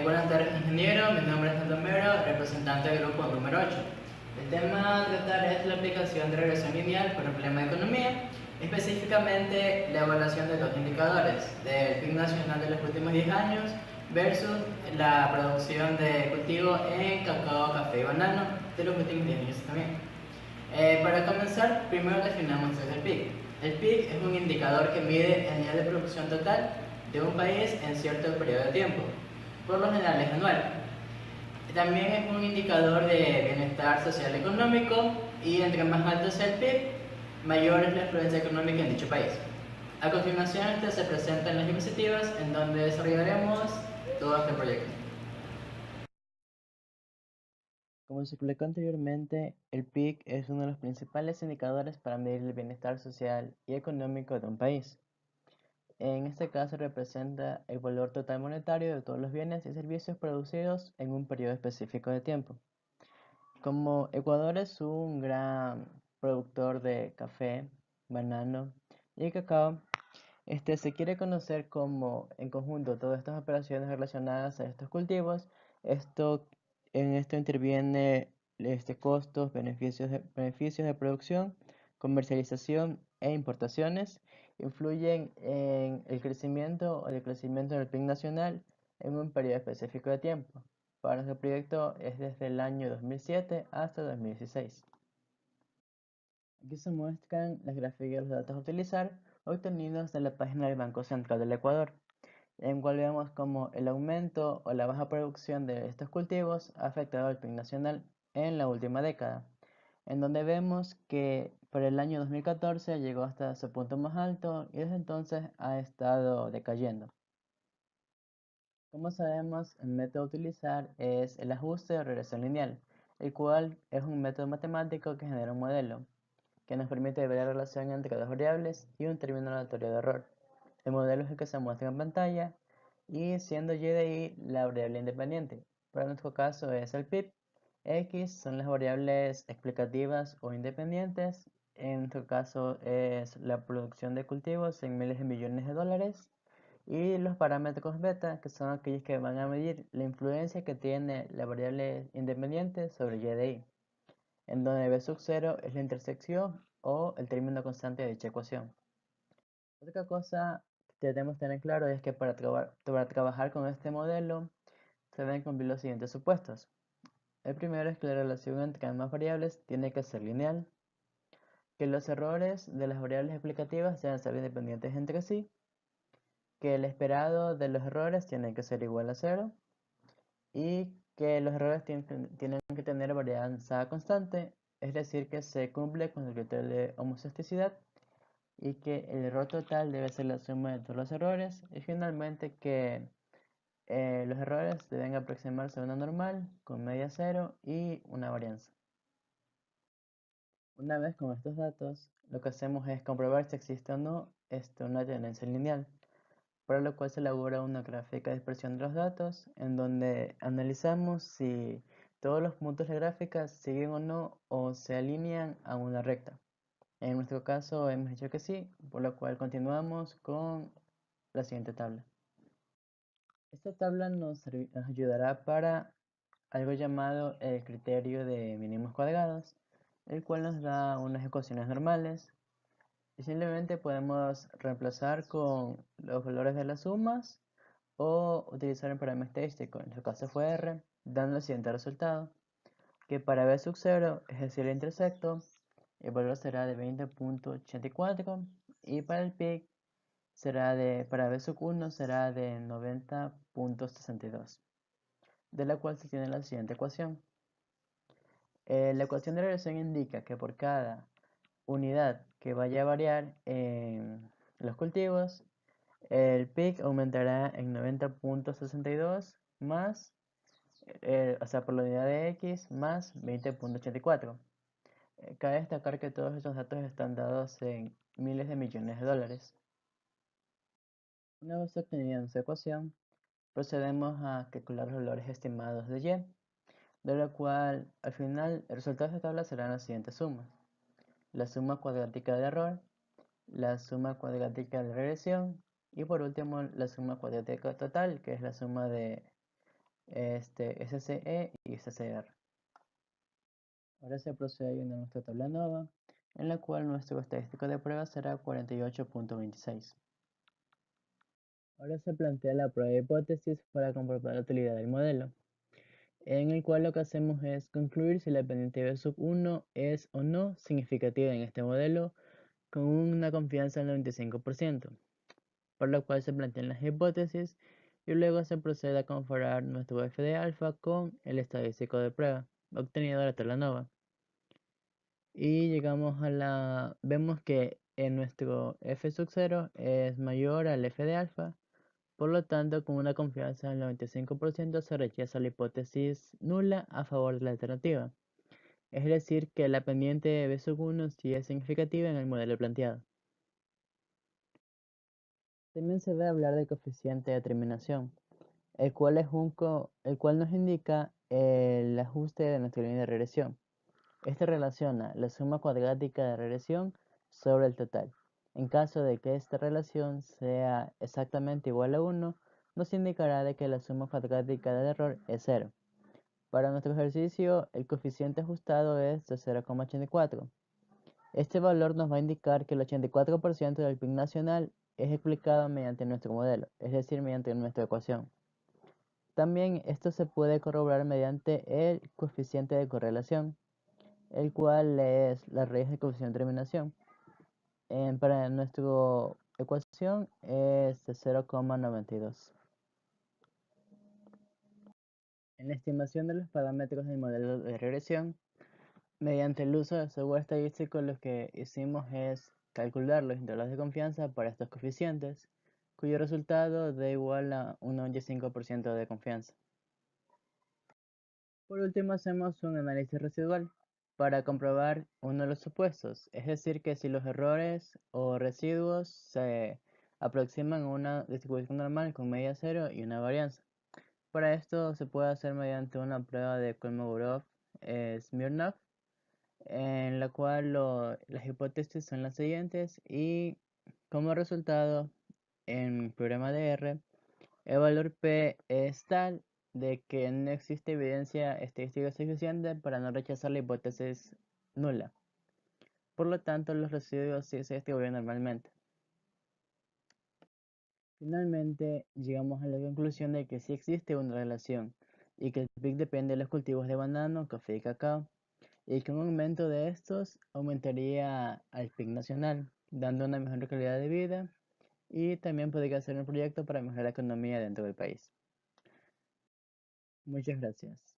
Buenas tardes, ingeniero. Mi nombre es Mero, representante del grupo número 8. El tema a tratar es la aplicación de regresión lineal por un problema de economía, específicamente la evaluación de los indicadores del PIB nacional de los últimos 10 años versus la producción de cultivo en cacao, café y banano de los últimos 10 años también. Para comenzar, primero definamos qué es el PIB. El PIB es un indicador que mide el nivel de producción total de un país en cierto periodo de tiempo, por lo general es anual. También es un indicador de bienestar social y económico, y entre más alto sea el PIB, mayor es la influencia económica en dicho país. A continuación, se presentan las diapositivas en donde desarrollaremos todo este proyecto. Como se explicó anteriormente, el PIB es uno de los principales indicadores para medir el bienestar social y económico de un país. En este caso representa el valor total monetario de todos los bienes y servicios producidos en un periodo específico de tiempo. Como Ecuador es un gran productor de café, banano y cacao, se quiere conocer cómo en conjunto todas estas operaciones relacionadas a estos cultivos, en esto interviene costos, beneficios de producción, comercialización e importaciones, influyen en el crecimiento o decrecimiento del PIB nacional en un periodo específico de tiempo. Para nuestro proyecto es desde el año 2007 hasta 2016. Aquí se muestran las gráficas de los datos a utilizar obtenidos de la página del Banco Central del Ecuador, en cual vemos cómo el aumento o la baja producción de estos cultivos ha afectado al PIB nacional en la última década, en donde vemos que para el año 2014 llegó hasta su punto más alto y desde entonces ha estado decayendo. Como sabemos, el método a utilizar es el ajuste o regresión lineal, el cual es un método matemático que genera un modelo que nos permite ver la relación entre dos variables y un término aleatorio de error. El modelo es el que se muestra en pantalla y siendo y de i la variable independiente. Para nuestro caso es el PIB. X son las variables explicativas o independientes. En nuestro caso es la producción de cultivos en miles de millones de dólares. Y los parámetros beta, que son aquellos que van a medir la influencia que tiene la variable independiente sobre y de i, en donde b sub 0 es la intersección o el término constante de dicha ecuación. Otra cosa que debemos tener claro es que para trabajar con este modelo se deben cumplir los siguientes supuestos. El primero es que la relación entre ambas variables tiene que ser lineal, que los errores de las variables explicativas deben ser independientes entre sí, que el esperado de los errores tiene que ser igual a 0 y que los errores tienen que tener varianza constante, es decir, que se cumple con el criterio de homocesticidad, y que el error total debe ser la suma de todos los errores, y finalmente que los errores deben aproximarse a una normal con media 0 y una varianza. Una vez con estos datos, lo que hacemos es comprobar si existe o no una tendencia lineal, para lo cual se elabora una gráfica de dispersión de los datos, en donde analizamos si todos los puntos de la gráfica siguen o no o se alinean a una recta. En nuestro caso hemos dicho que sí, por lo cual continuamos con la siguiente tabla. Esta tabla nos ayudará para algo llamado el criterio de mínimos cuadrados, el cual nos da unas ecuaciones normales y simplemente podemos reemplazar con los valores de las sumas o utilizar un programa estadístico, en este caso fue R, dando el siguiente resultado, que para b sub 0, es decir, el intersecto, el valor será de 20.84 y para el PIC para b sub 1 será de 90.62, de la cual se tiene la siguiente ecuación. La ecuación de regresión indica que por cada unidad que vaya a variar en los cultivos, el PIC aumentará en 90.62 más, o sea, por la unidad de X más 20.84. Cabe destacar que todos estos datos están dados en miles de millones de dólares. Una vez obtenida nuestra ecuación, procedemos a calcular los valores estimados de y, de lo cual al final el resultado de esta tabla serán las siguientes sumas. La suma cuadrática de error, la suma cuadrática de regresión y por último la suma cuadrática total, que es la suma de SCE y SCR. Ahora se procede a llenar nuestra tabla nueva, en la cual nuestro estadístico de prueba será 48.26. Ahora se plantea la prueba de hipótesis para comprobar la utilidad del modelo, en el cual lo que hacemos es concluir si la pendiente B sub 1 es o no significativa en este modelo con una confianza del 95%, por lo cual se plantean las hipótesis y luego se procede a comparar nuestro f de alfa con el estadístico de prueba obtenido de la tabla nueva. Y vemos que en nuestro f sub 0 es mayor al f de alfa, por lo tanto con una confianza del 95% se rechaza la hipótesis nula a favor de la alternativa. Es decir, que la pendiente de B sub 1 sí es significativa en el modelo planteado. También se debe hablar del coeficiente de terminación, el cual nos indica el ajuste de nuestra línea de regresión. Este relaciona la suma cuadrática de regresión sobre el total. En caso de que esta relación sea exactamente igual a 1, nos indicará de que la suma cuadrática del error es 0. Para nuestro ejercicio, el coeficiente ajustado es de 0,84. Este valor nos va a indicar que el 84% del PIB nacional es explicado mediante nuestro modelo, es decir, mediante nuestra ecuación. También esto se puede corroborar mediante el coeficiente de correlación, el cual es la raíz del coeficiente de terminación. Para nuestra ecuación es de 0,92. En la estimación de los parámetros del modelo de regresión, mediante el uso de software estadístico, lo que hicimos es calcular los intervalos de confianza para estos coeficientes, cuyo resultado da igual a un 95% de confianza. Por último, hacemos un análisis residual para comprobar uno de los supuestos, es decir, que si los errores o residuos se aproximan a una distribución normal con media cero y una varianza. Para esto se puede hacer mediante una prueba de Kolmogorov-Smirnov, en la cual las hipótesis son las siguientes y como resultado en programa de R, el valor P es tal de que no existe evidencia estadística suficiente para no rechazar la hipótesis nula. Por lo tanto, los residuos sí se distribuyen normalmente. Finalmente, llegamos a la conclusión de que sí existe una relación y que el PIB depende de los cultivos de banano, café y cacao, y que un aumento de estos aumentaría al PIB nacional, dando una mejor calidad de vida y también podría ser un proyecto para mejorar la economía dentro del país. Muchas gracias.